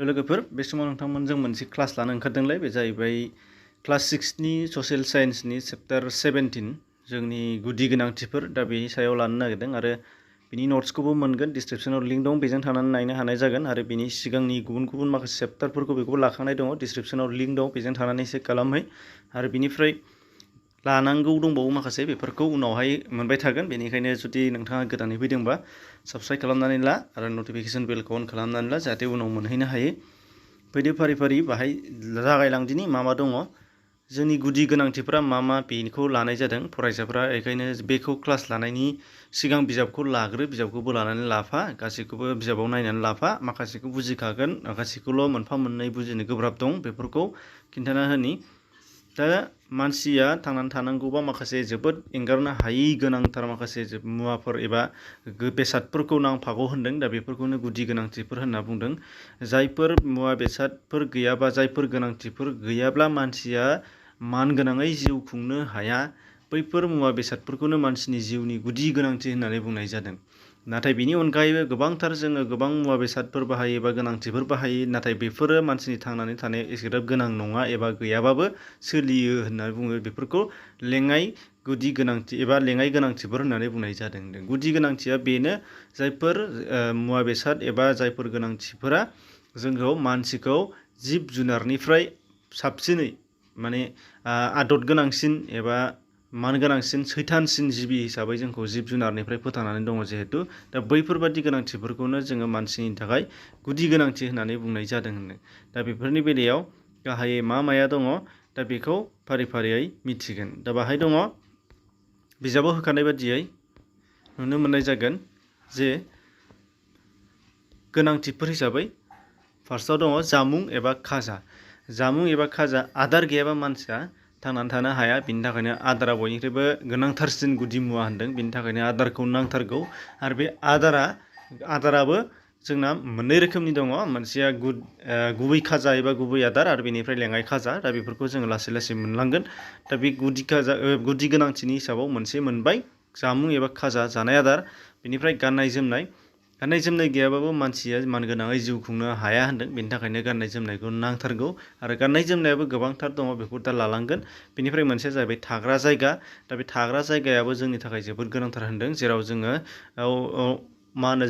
लोगोफोर बे समाव नोंथांमोनजों मोनसे क्लास लानो ओंखारदोंलाय बे जाहैबाय क्लास 6नि ससियेल साइन्सनि चैप्टार 17 जोंनि गुदि गोनांथिफोर दा बेनि सायाव लानो नागिरदों आरो बिनि नोट्सखौबो मोनगोन डिसक्रिप्शनाव लिंक दं बेजों थांनानै नायनो हानाय जागोन आरो बिनि सिगांनि गुबुन माखासे चैप्टारफोरखौ बेखौबो लाखानाय दङ डिसक्रिप्शनाव लिंक दं बेजों थांनानै चेक खालामहै आरो बिनिफ्राय लानांगौ दंबावो माखासे बेफोरखौ उनावहाय मोनबाय थागोन बेनिखायनो जुदि नोंथाङा गोदानै फैदोंबा साबस्क्राइब खालामनानै ला आरो नटिफिकेशन बेलखौ अन खालामनानै ला जाहाथे उनाव मोनहैनो हायो फैदो फारि फारि बाहाय जागायलांदिनि मा दङ जोंनि गुदि गोनांथिफोरा मा बेखौ लानाय जादों फरायसाफोरा बेखायनो बेखौ क्लास लानायनि सिगां बिजाबखौ लाग्रो बिजाबखौबो लानानै लाफा गासैखौबो बिजाबाव नायनानै लाफा माखासेखौ बुजिखागोन माखासेखौल' मोनफा मोननै बुजिनो गोब्राब दं बेफोरखौ खिन्थाना होनि दा मानसिया थांनानै थानांगौबा माखासे जोबोद एंगारनो हायै गोनांथार माखासे मुवाफोर एबा बेसादफोरखौ नांफागौ होनदों दा बेफोरखौनो गुदि गोनांथिफोर होनना बुंदों जायफोर मुवा बेसादफोर गैयाबा जायफोर गोनांथिफोर गैयाब्ला मानसिया मानगोनाङै जिउ खुंनो हाया बैफोर मुवा बेसादफोरखौनो मानसिनि जिउनि गुदि गोनांथि होननानै बुंनाय जादों नाथाय बिनि अनगायैबो गोबांथार जोङो गोबां मुवा बेसादफोर बाहायो एबा गोनांथिफोर बाहायो नाथाय बेफोरो मानसिनि थांनानै थानायाव एसेग्राब गोनां नङा एबा गैयाबाबो सोलियो होननानै बुङो बेफोरखौ लेङाइ गुदि गोनांथि एबा लेङाइ गोनांथिफोर होननानै बुंनाय जादों गुदि गोनांथिया बेनो जायफोर मुवा बेसाद एबा जायफोर गोनांथिफोरा जोंखौ मानसिखौ जिब जुनारनिफ्राय साबसिनै माने आदद गोनांसिन एबा मान गोनांसिन सैथानसिन जिबि हिसाबै जोंखौ जिब जुनारनिफ्राय फोथांनानै दङ जिहेतु दा बैफोरबादि गोनांथिफोरखौनो जोङो मानसिनि थाखाय गुदि गोनांथि होननानै बुंनाय जादों दा बेफोरनि बेलायाव गाहायै माया दङ दा बेखौ फारि फारियै मिथिगोन दा बाहाय दङ बिजाबाव होखानाय बादियै नुनो मोननाय जागोन जे गोनांथिफोर हिसाबै फार्स्टआव दङ जामुं एबा खाजा जामुं एबा खाजा आदार गैयाबा मानसिया थांनानै थानो हाया बिनि थाखायनो आदारा बयनिख्रुइबो गोनांथारसिन गुदि मुवा होनदों बिनि थाखायनो आदारखौ नांथारगौ आरो बे आदाराबो जोंना मोननै रोखोमनि दङ मोनसेया गुबै खाजा एबा गुबै आदार आरो बेनिफ्राय लेङाइ खाजा दा बेफोरखौ जोङो लासै लासै मोनलांगोन दा बे गुदि गोनांथिनि हिसाबाव मोनसे मोनबाय जामुं एबा खाजा जानाय आदार बेनिफ्राय गाननाय जोमनाय गैयाबाबो मानसिया मानगोनाङै जिउ खुंनो हाया होनदों बेनि थाखायनो गाननाय जोमनायखौ नांथारगौ आरो गाननाय जोमनायाबो गोबांथार दङ बेखौ दा लालांगोन बेनिफ्राय मोनसेया जाहैबाय थाग्रा जायगा दा बे थाग्रा जायगायाबो जोंनि थाखाय जोबोद गोनांथार होनदों जेराव जोङो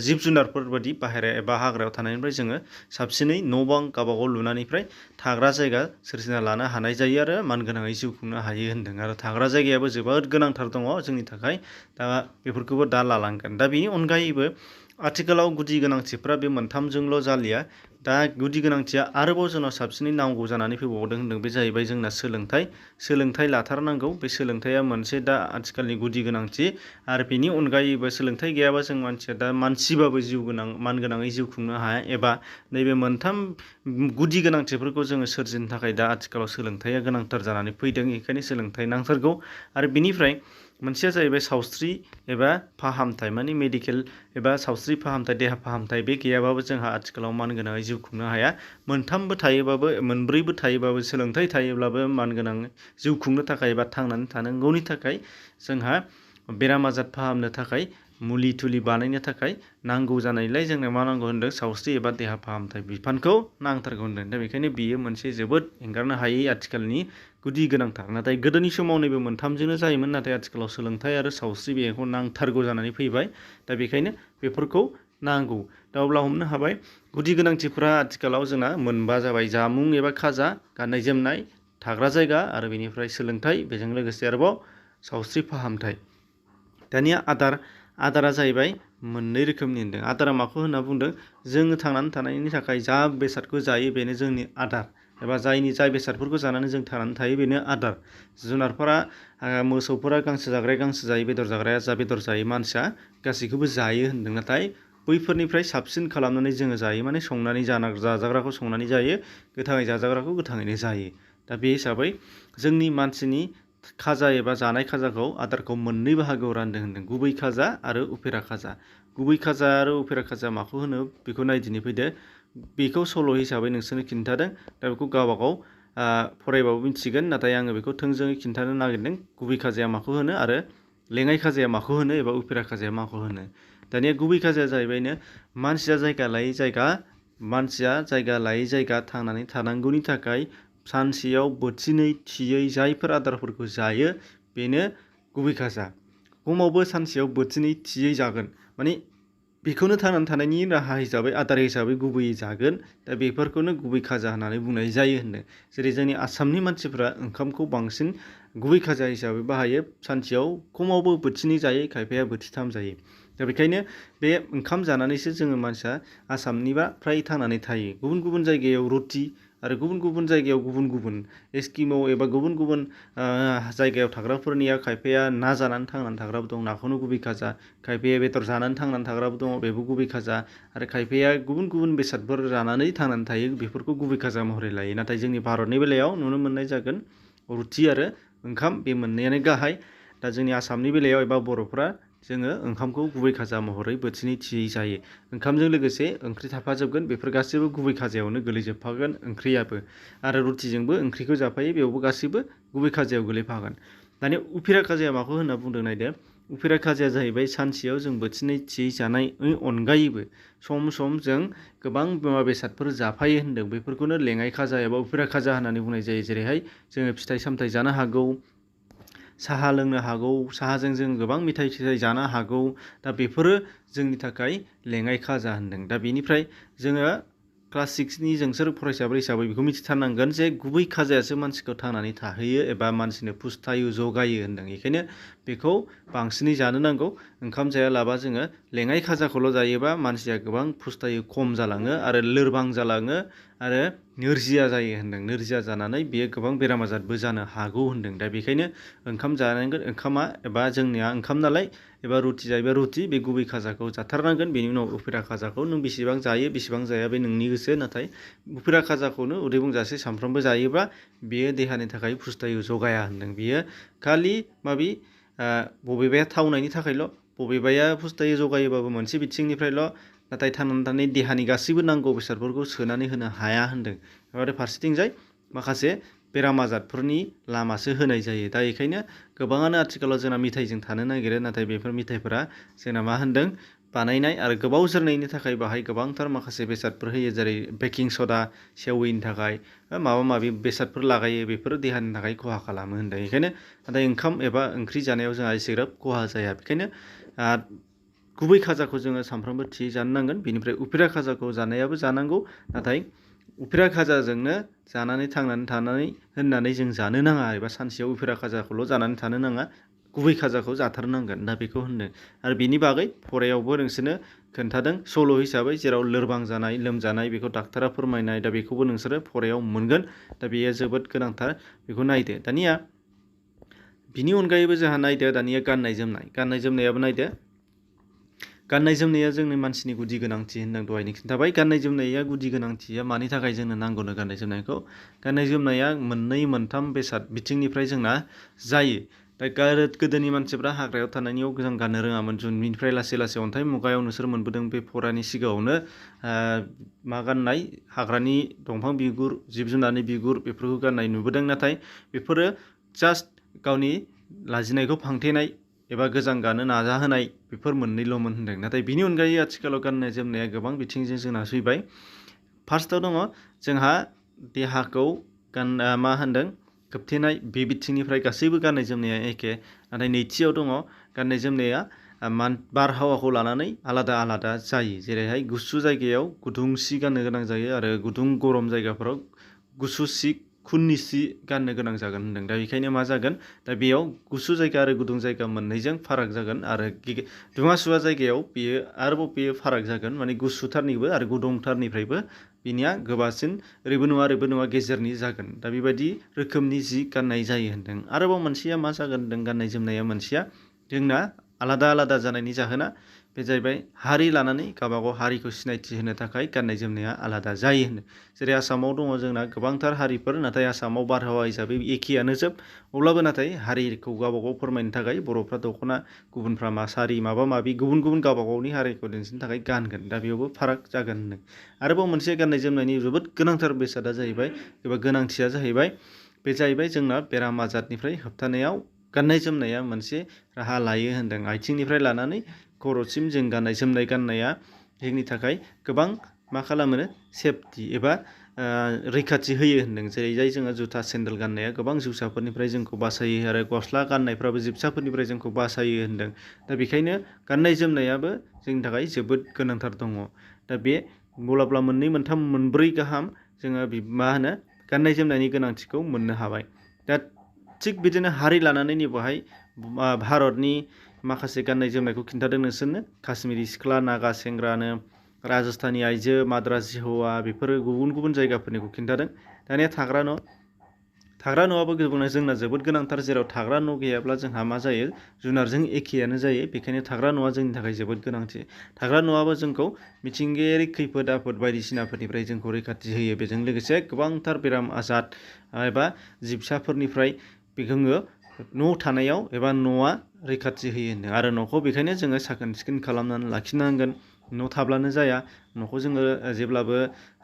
जिब जुनारफोर बायदि बाहेरा एबा हाग्रायाव थानायनिफ्राय जोङो साबसिनै न' बां गावबागाव लुनानैफ्राय थाग्रा जायगा सोरजिना लानो हानाय जायो आरो मानगोनाङै जिउ खुंनो हायो होनदों आरो थाग्रा जायगायाबो जोबोद गोनांथार दङ जोंनि थाखाय दा बेफोरखौबो दा लालांगोन दा बेनि अनगायैबो आथिखालाव गुदि गोनांथिफ्रा बे मोनथामजोंल' जालिया दा गुदि गोनांथिया आरोबाव जोंनाव साबसिनै नांगौ जानानै फैबावदों होनदों बे जाहैबाय जोंना सोलोंथाइ लाथारनांगौ बे सोलोंथाइया मोनसे दा आथिखालनि गुदि गोनांथि आरो बेनि अनगायैबो सोलोंथाइ गैयाबा जों मानसिया दा मानसिबाबो जिउ गोनां मानगोनाङै जिउ खुंनो हाया एबा नैबे मोनथाम गुदि गोनांथिफोरखौ जोङो सोरजिनो थाखाय दा आथिखालाव सोलोंथाइया गोनांथार जानानै फैदों बेखायनो सोलोंथाइ नांथारगौ आरो बिनिफ्राय मोनसेया जाहैबाय सावस्रि एबा फाहामथाय माने मेडिकेल एबा सावस्रि फाहामथाय देहा फाहामथाय बे गैयाबाबो जोंहा आथिखालाव मानगोनाङै जिउ खुंनो हाया मोनब्रैबो थायोबाबो सोलोंथाइ थायोब्लाबो मानगोनां जिउ खुंनो थाखाय एबा थांनानै थानांगौनि थाखाय जोंहा बेराम आजार फाहामनो थाखाय मुलि थुलि बानायनो थाखाय नांगौ जानायलाय जोंनो मा नांगौ होनदों सावस्रि एबा देहा फाहामथाय बिफानखौ नांथारगौ होनदों दा बेखायनो बियो मोनसे जोबोद एंगारनो हायै आथिखालनि गुदि गोनांथार नाथाय गोदोनि समाव नैबे मोनथामजोंनो जायोमोन नाथाय आथिखालाव सोलोंथाइ आरो सावस्रि बेखौ नांथारगौ जानानै फैबाय दा बेखायनो बेफोरखौ नांगौ दा अब्ला हमनो हाबाय गुदि गोनांथिफोरा आथिखालाव जोंना मोनबा जाबाय जामुं एबा खाजा गाननाय जोमनाय थाग्रा जायगा आरो बेनिफ्राय सोलोंथाइ बेजों लोगोसे आरोबाव सावस्रि फाहामथाय दानिया आदारा जाहैबाय मोननै रोखोमनि होनदों आदारा माखौ होनना बुंदों जोङो थांनानै थानायनि थाखाय जा बेसादखौ जायो बेनो जोंनि आदार एबा जाय बेसादफोरखौ जानानै जों थांनानै थायो बेनो आदार जुनारफोरा मोसौफोरा गांसो जाग्राया गांसो जायो बेदर जाग्राया बेदर जायो मानसिया गासैखौबो जायो होनदों नाथाय बैफोरनिफ्राय साबसिन खालामनानै जोङो जायो माने संनानै जाजाग्राखौ संनानै जायो गोथाङै जाजाग्राखौ गोथाङैनो जायो दा बे हिसाबै जोंनि मानसिनि खाजा एबा जानाय खाजाखौ आदारखौ मोननै बाहागोआव रानदों होनदों गुबै खाजा आरो उफेरा खाजा गुबै खाजा आरो उफेरा खाजा माखौ होनो बेखौ नायदिनै फैदो बेखौ सल' हिसाबै नोंसोरनो खिन्थादों दा बेखौ गावबागाव फरायबाबो मिथिगोन नाथाय आङो बेखौ थोंजोङै खिन्थानो नागिरदों गुबै खाजाया माखौ होनो आरो लेङाइ खाजाया माखौ होनो एबा उफेरा खाजाया माखौ होनो दानिया गुबै खाजाया जाहैबायनो मानसिया जायगा लायै जायगा मानसिया जायगा लायै जायगा थांनानै थानांगौनि थाखाय सानसेयाव बोथिनै थियै जायफोर आदारफोरखौ जायो बेनो गुबै खाजा। खमावबो सानसेयाव बोथिनै थियै जागोन माने बेखौनो थांनानै थानायनि राहा हिसाबै आदार हिसाबै गुबैयै जागोन। दा बेफोरखौनो गुबै खाजा होननानै बुंनाय जायो होनदों। जेरै जोंनि आसामनि मानसिफ्रा ओंखामखौ बांसिन गुबै खाजा हिसाबै बाहायो। सानसेयाव खमावबो बोथिनै जायो, खायफाया बोथिथाम जायो। दा बेखायनो बे ओंखाम जानानैसो जोङो मानसिया आसामनिबा फ्राय थांनानै थायो। गुबुन गुबुन जायगायाव रुटि आरो गुबुन गुबुन जायगायाव गुबुन गुबुन एस्किम' एबा गुबुन गुबुन जायगायाव थाग्राफोरनिया खायफाया ना जानानै थांनानै थाग्राबो दं, नाखौनो गुबै खाजा। खायफाया बेदर जानानै थांनानै थाग्राबो दङ, बेबो गुबै खाजा। आरो खायफाया गुबुन गुबुन बेसादफोर जानानै थांनानै थायो, बेफोरखौ गुबै खाजा महरै लायो। नाथाय जोंनि भारतनि बेलायाव नुनो मोननाय जागोन रुटि आरो ओंखाम बे मोननैयानो गाहाय। दा जोंनि आसामनि बेलायाव एबा बर'फ्रा जोङो ओंखामखौ गुबै खाजा महरै बोथिनै थियै जायो। ओंखामजों लोगोसे ओंख्रि थाफाजोबगोन, बेफोर गासैबो गुबै खाजायावनो गोलैजोबफागोन ओंख्रियाबो। आरो रुटिजोंबो ओंख्रिखौ जाफायो, बेयावबो गासैबो गुबै खाजायाव गोलैफागोन। दानिया उफेरा खाजाया माखौ होनना बुंदों नायदो। उफेरा खाजाया जाहैबाय सानसेयाव जों बोथिनै थियै जानायनि अनगायैबो सम सम जों गोबां मुवा बेसादफोर जाफायो होनदों। बेफोरखौनो लेङाइ खाजा एबा उफेरा खाजा होननानै बुंनाय जायो। जेरैहाय जोङो फिथाइ सामथाइ जानो हागौ, साहा लोंनो हागौ, साहाजों जों गोबां मेथाइ सेथाइ जानो हागौ। दा बेफोरो जोंनि थाखाय लेङाइ खाजा होनदों। दा बेनिफ्राय जोङो क्लास 6नि जोंसोर फरायसाफोर हिसाबै बेखौ मिथिथारनांगोन जे गुबै खाजायासो मानसिखौ थांनानै थाहोयो एबा मानसिनो पुस्थायु जगायो होनदों। बेखायनो बेखौ बांसिनै जानो नांगौ। ओंखाम जायालाबा जोङो लेङाइ खाजाखौल' जायोबा मानसिया गोबां पुस्थायु खम जालाङो आरो लोरबां जालाङो आरो नोरजिया जायो होनदों। नोरजिया जानानै बेयो गोबां बेराम आजारबो जानो हागौ होनदों। दा बेखायनो ओंखाम जानांगोन। ओंखामा एबा जोंनिया ओंखाम नालाय एबा रुटि जायोबा रुटि बे गुबै खाजाखौ जाथारनांगोन। बेनि उनाव उफेरा खाजाखौ नों बेसेबां जायो बेसेबां जाया बे नोंनि गोसो। नाथाय उफेरा खाजाखौनो उदै बुंजासे सानफ्रोमबो जायोबा बेयो देहानि थाखाय पुस्थायु जगाया होनदों। बेयो खालि माबि बबेबाया थावनायनि थाखायल', बबेबाया पुस्थायु जगायोबाबो मोनसे बिथिंनिफ्रायल', नाथाय थांनानै थानाय देहानि गासैबो नांगौ बेसादफोरखौ सोनानै होनो हाया होनदों। आरो फारसेथिंजाय माखासे बेराम आजारफोरनि लामासो होनाय जायो। दा बेखायनो गोबाङानो आथिखालाव जोंना मिथाइजों थानो नागिरो, नाथाय बेफोर मिथाइफोरा जोंना मा होनदों बानायनाय आरो गोबाव जोरनायनि थाखाय बाहाय गोबांथार माखासे बेसादफोर होयो, जेरै बेकिं सदा सेवैनि थाखाय माबा माबि बेसादफोर लागायो, बेफोरो देहानि थाखाय खहा खालामो होनदों। बेखायनो नाथाय ओंखाम एबा ओंख्रि जानायाव जोंहा एसेग्राब खहा जाया। बेखायनो गुबै खाजाखौ जोङो सानफ्रोमबो थियै जानो नांगोन। बेनिफ्राय उफेरा खाजाखौ जानायाबो जानांगौ, नाथाय उफेरा खाजाजोंनो जानानै थांनानै थानानै होननानै जों जानो नाङा एबा सानसेयाव उफेरा खाजाखौल' जानानै थानो नाङा, गुबै खाजाखौ जाथारनांगोन। दा बेखौ होनदों। आरो बेनि बागै फरायावबो नोंसोरनो खोन्थादों सल' हिसाबै, जेराव लोरबां जानाय लोमजानाय बेखौ डाक्टरा फोरमायनाय। दा बेखौबो नोंसोरो फरायाव मोनगोन। दा बेयो जोबोद गोनांथार, बेखौ नायदो। दानिया बिनि अनगायैबो जोंहा नायदो दानिया गाननाय जोमनाय। गाननाय जोमनायाबो नायदो। गाननाय जोमनाया जोंनि मानसिनि गुदि गोनांथि होनदों, दहायनो खिन्थाबाय। गाननाय जोमनाया गुदि गोनांथिया मानि थाखाय जोंनो नांगौनो गाननाय जोमनायखौ। गाननाय जोमनाया मोननै मोनथाम बेसाद बिथिंनिफ्राय जोंना जायो। दा गोदोनि मानसिफ्रा हाग्रायाव थानायनियाव जों गाननो रोङामोन। जुननिफ्राय लासै लासै अन्थाइ मुगायाव नोंसोर मोनबोदों बे फरानि सिगाङावनो मा गाननाय, हाग्रानि दंफां बिगुर, जिब जुनारनि बिगुर बेफोरखौ गाननाय नुबोदों। नाथाय बेफोरो जास्ट गावनि लाजिनायखौ फांथेनाय एबा गोजां गानो नाजाहोनाय, बेफोर मोननैल'मोन होनदों। नाथाय बिनि अनगायै आथिखालाव गाननाय जोमनाया गोबां बिथिंजों जोंना फैबाय। फार्स्टआव दङ जोंहा देहाखौ मा होनदों खोबथेनाय, बे बिथिंनिफ्राय गासैबो गाननाय जोमनाया एखे। नाथाय नैथियाव दङ गाननाय जोमनाया बारहावाखौ लानानै आलादा आलादा जायो। जेरैहाय गुसु जायगायाव गुदुं सि गाननो गोनां जायो आरो गुदुं गरम जायगाफोराव गुसु सि, खुननि सि गाननो गोनां जागोन होनदों। दा बेखायनो मा जागोन, दा बेयाव गुसु जायगा आरो गुदुं जायगा मोननैजों फाराग जागोन। आरो दुङा सुवा जायगायाव बेयो आरोबाव बेयो फाराग जागोन, माने गुसुथारनिबो आरो गुदुंथारनिफ्रायबो बिनिया गोबासिन, ओरैबो नङा गेजेरनि जागोन। दा बेबायदि रोखोमनि जि गाननाय जायो होनदों। आरोबाव मोनसेया मा जागोन होनदों, गाननाय जोमनाया मोनसेया जोंना आलादा आलादा जानायनि जाहोना बे जाहैबाय हारि लानानै गावबागाव हारिखौ सिनायथि होनो थाखाय गाननाय जोमनाया आलादा जायो होनदों। जेरै आसामाव दङ जोंना गोबांथार हारिफोर, नाथाय आसामाव बारहावा हिसाबै एखेयानो जोब। अब्लाबो नाथाय हारिखौ गावबागाव फोरमायनो थाखाय बर'फ्रा दख'ना, गुबुनफ्रा सारि माबा माबि गुबुन गुबुन गावबागावनि हारिखौ दिन्थिनो थाखाय गानगोन। दा बेयावबो फाराग जागोन होनदों। आरोबाव मोनसे गाननाय जोमनायनि जोबोद गोनांथार बेसादा जाहैबाय एबा गोनांथिया जाहैबाय, बे जाहैबाय जोंना बेराम आजारनिफ्राय होबथानायाव गाननाय जोमनाया मोनसे राहा लायो होनदों। आथिंनिफ्राय लानानै खर'सिम जों गाननाय जोमनाय गाननाया जोंनि थाखाय गोबां मा खालामो सेफटि एबा रैखाथि होयो होनदों। जेरैजाय जोङो जुथा सेन्देल गाननाया गोबां जिउसाफोरनिफ्राय जोंखौ बासायो आरो गस्ला गाननायफ्राबो जिबसाफोरनिफ्राय जोंखौ बासायो होनदों। दा बेखायनो गाननाय जोमनायाबो जोंनि थाखाय जोबोद गोनांथार दङ। दा बे गलाब्ला मोननै मोनथाम मोनब्रै गाहाम जोङो मा होनो गाननाय जोमनायनि गोनांथिखौ मोननो हाबाय। दा थिग बिदिनो हारि लानानै बेवहाय भारतनि माखासे गाननाय जोमनायखौ खिन्थादों नोंसोरनो। काश्मीरी सिख्ला, नागा सेंग्रानो, राजस्थानी आइजो, माद्रासी हौवा, बेफोरो गुबुन गुबुन जायगाफोरनिखौ खिन्थादों। दानिया थाग्रा न'आबो जोंना जोबोद गोनांथार। जेराव थाग्रा न' गैयाब्ला जोंहा मा जायो, जुनारजों एखेयानो जायो। बेखायनो थाग्रा न'आ जोंनि थाखाय जोबोद गोनांथि। थाग्रा न'आबो जोंखौ मिथिंगायारि खैफोद आफोद बायदिसिनाफोरनिफ्राय जोंखौ रैखाथि होयो। बेजों लोगोसे गोबांथार बेराम आजार एबा जिबसाफोरनिफ्राय जोङो न' थानायाव एबा न'आ रैखाथि होयो होनदों। आरो न'खौ बेखायनो जोङो साखोन सिखोन खालामनानै लाखिनांगोन। न' थाब्लानो जाया, न'खौ जोङो जेब्लाबो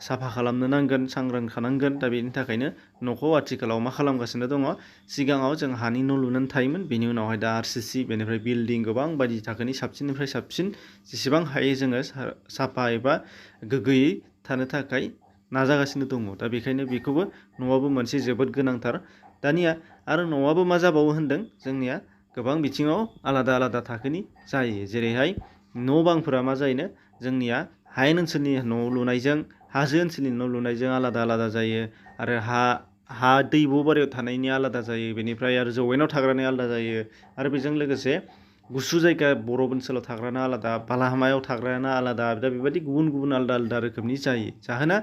साफा खालामनो नांगोन, सांग्रां थानांगोन। दा बेनि थाखायनो न'खौ आथिखालाव मा खालामगासिनो दङ, सिगाङाव जों हानि न' लुनानै थायोमोन, बेनि उनावहाय दा RCC, बेनिफ्राय बिल्डिं, गोबां बायदि थाखोनि साबसिननिफ्राय साबसिन जेसेबां हायो जोङो साफा एबा गोग्गोयै थानो थाखाय नाजागासिनो दङ। दा बेखायनो बेखौबो न'आबो मोनसे जोबोद गोनांथार। दानिया आरो न'आबो मा जाबावो होनदों, जोंनिया गोबां बिथिङाव आलादा आलादा थाखोनि जायो। जेरैहाय न' बांफोरा मा जायोनो, जोंनिया हायेन ओनसोलनि न' लुनायजों हाजो ओनसोलनि न' लुनायजों आलादा आलादा जायो। आरो हा दैब' बारियाव थानायनि आलादा जायो। बेनिफ्राय आरो जौयेनाव थाग्रानि आलादा जायो। आरो बेजों लोगोसे गुसु जायगा बरफ ओनसोलाव थाग्राना आलादा, बालाहामायाव थाग्राना आलादा। दा बेबायदि गुबुन गुबुन आलादा आलादा रोखोमनि जायो। जाहोना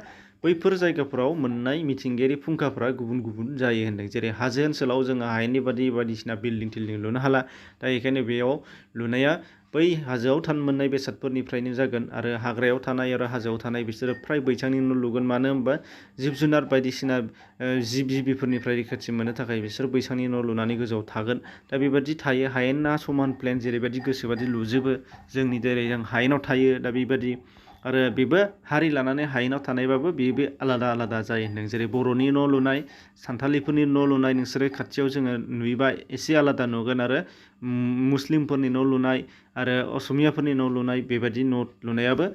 बैफोर जायगाफोराव मोननाय मिथिंगायारि फुंखाफोरा गुबुन गुबुन जायो होनदों। जेरै हाजो ओनसोलाव जोङो हायेननि बायदिसिना बिल्डिं थिल्डिं लुनो हाला। दा बेखायनो बेयाव लुनाया बै हाजोआव मोननाय बेसादफोरनिफ्रायनो जागोन। आरो हाग्रायाव थानाय आरो हाजोआव थानाय बिसोरो फ्राय बैसांनि न' लुगोन। मानो होनबा जिब जुनार बायदिसिना जिब जिबिफोरनिफ्राय रैखाथि मोननो थाखाय बिसोर बैसांनि न' लुनानै गोजौआव थागोन। दा बेबायदि थायो। हायेना समान प्लेन जेरैबायदि गोसोबायदि लुजोबो। जोंनि जेरै जों हायेनाव थायो, दा बेबायदि आरो बेबो हारि लानानै हायेनाव थानायबाबो बेबो आलादा आलादा जायो होनदों। जेरै बर'नि न' लुनाय, सानथालिफोरनि न' लुनाय नोंसोरो खाथियाव जोङो नुयोबा एसे आलादा नुगोन। आरो मुस्लिमफोरनि न' लुनाय आरो असमियाफोरनि न' लुनाय, बेबायदि न' लुनायाबो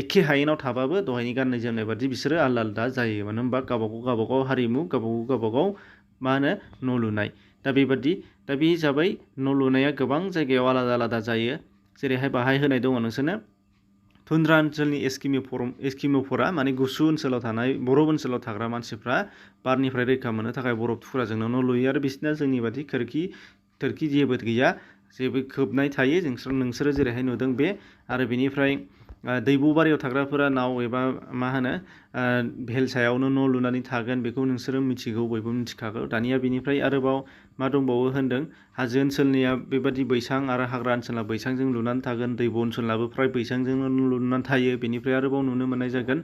एखे हायेनाव थाबाबो दहायनि गाननाय जोमनाय बादि बिसोरो आलादा आलादा जायो। मानो होनबा गावबागाव हारिमु, गावबागाव मा होनो न' लुनाय। दा बेबादि दा बे हिसाबै न' लुनाया गोबां जायगायाव आलादा आलादा जायो। जेरैहाय बाहाय होनाय दङ नोंसोरनो, तुन्द्रा ओनसोलनि एस्किम'फोरा माने गुसु ओनसोलाव थानाय बरफ ओनसोलाव थाग्रा मानसिफ्रा बारनिफ्राय रैखा मोननो थाखाय बरफ थुख्राजोंनो न' लुयो। आरो बिसोरना जोंनि बादि थोरखि जेबो गैया, जेबो खोबनाय थायो। नोंसोरो जेरैहाय नुदों बे। आरो बेनिफ्राय दैब'बारियाव थाग्राफोरा नाव एबा मा होनो भेल सायावनो न' लुनानै थागोन। बेखौ नोंसोरो मिथिगौ, बयबो मिथिखागौ। दानिया बेनिफ्राय आरोबाव मा दंबावो होनदों, हाजो ओनसोलनिया बेबादि बैसां आरो हाग्रा ओनसोला बैसांजों लुनानै थागोन। दैब' ओनसोलाबो फ्राय बैसांजोंनो लुनानै थायो। बेनिफ्राय आरोबाव नुनो मोननाय जागोन,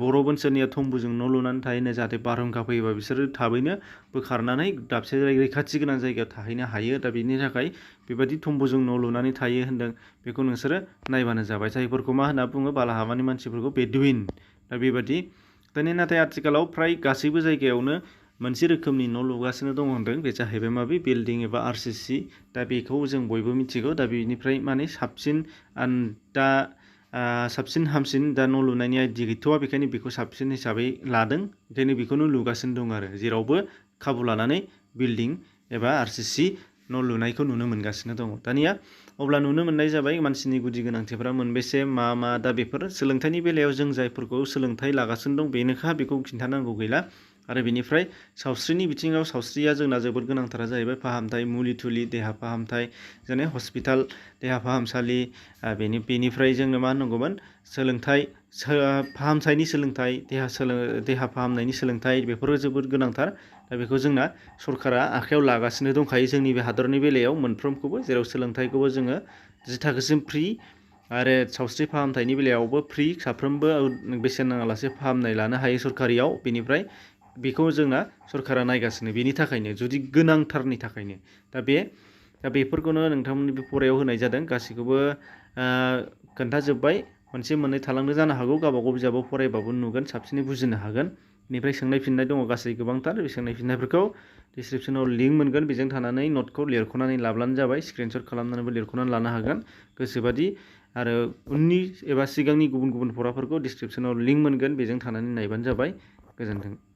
बरफ ओनसोलनिया तम्बुजों न' लुनानै थायोनो, जाहाथे बारहुंखा फैयोबा बिसोरो थाबैनो बोखारनानै दाबसे रैखाथि गोनां जायगायाव थाहैनो हायो। दा बेनि थाखाय बेबायदि तम्बुजों न' लुनानै थायो होनदों। बेखौ नोंसोरो नायबानो जाबाय। जायफोरखौ मा होनना बुङो, बालाहामानि मानसिफोरखौ बेडुइन। दा बेबायदि नाथाय आथिखालाव फ्राय गासैबो जायगायावनो मोनसे रोखोमनि न' लुगासिनो दङ होनदों। बे जाहैबाय माबे, बिल्डिं एबा RCC। दा बेखौ जों बयबो मिथिगौ। दा बेनिफ्राय माने साबसिन हामसिन दा न' लुनायनि आइडिया गैथ'वा। बेखायनो बेखौ साबसिन हिसाबै लादों। ओंखायनो बेखौनो लुगासिनो दं। आरो जेरावबो खाबु लानानै बिल्डिं एबा RCC न' लुनायखौ नुनो मोनगासिनो दङ। दानिया अब्ला नुनो मोननाय जाबाय मानसिनि गुदि गोनांथिफोरा मोनबेसे मा दा बेफोर सोलोंथाइनि बेलायाव जों जायफोरखौ सोलोंथाइ लागासिनो दं बेनोखा, बेखौ खिन्थानांगौ गैला। आरो बेनिफ्राय सावस्रिनि बिथिङाव, सावस्रिया जोंना जोबोद गोनांथारा जाहैबाय फाहामथाय, मुलि थुलि, देहा फाहामथाय, जेने हस्पिटाल, देहा फाहामसालि। बेनिफ्राय जोंनो मा होनांगौमोन, सोलोंथाइ, फाहामथायनि सोलोंथाइ, देहा फाहामनायनि सोलोंथाइ, बेफोरो जोबोद गोनांथार। दा बेखौ जोंना सरकारा आखायाव लागासिनो दंखायो जोंनि बे हादरनि बेलायाव मोनफ्रोमखौबो। जेराव सोलोंथाइखौबो जोङो 10 थाखोसिम फ्रि, आरो सावस्रि फाहामथायनि बेलायावबो फ्रि, साफ्रोमबो बेसेन नाङालासे फाहामनाय लानो हायो सरकारियाव। बेनिफ्राय बेखौ जोंना सरकारा नायगासिनो, बेनि थाखायनो, जुदि गोनांथारनि थाखायनो। दा बेफोरखौनो नोंथांमोननि बे फरायाव होनाय जादों। गासैखौबो खोन्थाजोब्बाय। मोनसे मोननै थालांनो जानो हागौ, गावबागाव बिजाबाव फरायबाबो नुगोन, साबसिनै बुजिनो हागोन। बेनिफ्राय सोंनाय फिननाय दङ गासै गोबांथार। बे सोंनाय फिननायफोरखौ डिसक्रिपसनाव लिंक मोनगोन, बेजों थानानै नटखौ लिरख'नानै लाब्लानो जाबाय। स्क्रिनशट खालामनानैबो लिरख'नानै लानो हागोन। गोसोबादि आरो उननि एबा सिगांनि गुबुन गुबुन फराफोरखौ डिसक्रिपसनाव लिंक मोनगोन, बेजों थानानै नायबानो जाबाय। गोजोन्थों।